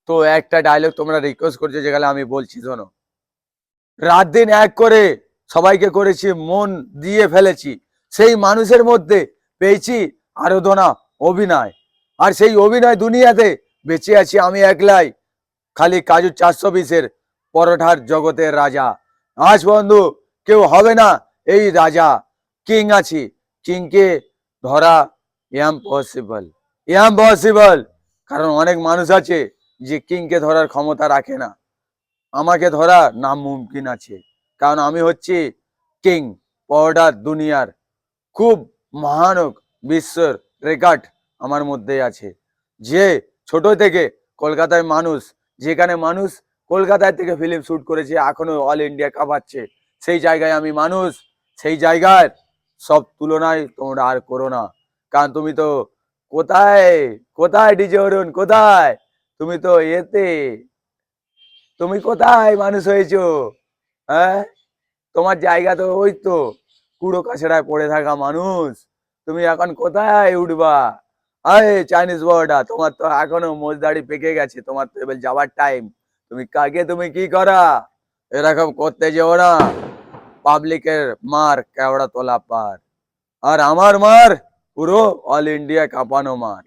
তো একটা ডায়লগ তোমরা রিকোয়েস্ট করছো, যেখানে আমি বলছি শোনো। রাত দিন এক করে সবাইকে করেছি, মন দিয়ে ফেলেছি, সেই মানুষের মধ্যে পেয়েছি আরাধনা, অভিনয়। আর সেই অভিনয় দুনিয়াতে বেঁচে আছি আমি একলাই, খালি কাজু 420-এর পরোঠার জগতের রাজা। আজ বন্ধু কেউ হবে না এই রাজা, কিং আছি, কিংকে ধরা ইম্পসিবল, ইম্পসিবল। কারণ অনেক মানুষ আছে যে কিংকে ধরার ক্ষমতা রাখে না, আমাকে ধরা নামুমকিন আছে। কারণ আমি হচ্ছি কিং, পরোটার দুনিয়ার খুব মহানক, বিশ্বর রেকর্ড আমার মধ্যে আছে। যে ছোট থেকে কলকাতায় মানুষ, যেখানে মানুষ কলকাতায় থেকে ফিল্ম শুট করেছে, এখনো অল ইন্ডিয়া কাঁপাচ্ছে, সেই জায়গায় আমি মানুষ, সেই জায়গায় সব তুলনায় তোমরা আর করো না। কারণ তুমি তো কোথায়, কোথায় ডিজে অরুণ, কোথায়? তুমি তো এতে, তুমি কোথায় মানুষ হয়েছো? হ্যাঁ, তোমার জায়গা তো ওই তো কুড়ো কাছড়ায় পড়ে থাকা মানুষ। তুমি এখন কোথায় উঠবা? আরে চাইনিজ বড়টা, তোমার তো এখনো মোজদাড়ি পেকে গেছে, তোমার তো এবার যাওয়ার টাইম। তুমি কাকে, তুমি কি করা? এরকম করতে যেও না, পাবলিকের মার কেওড়া তোলা পার। আর আমার মার পুরো অল ইন্ডিয়া কাঁপানো মার।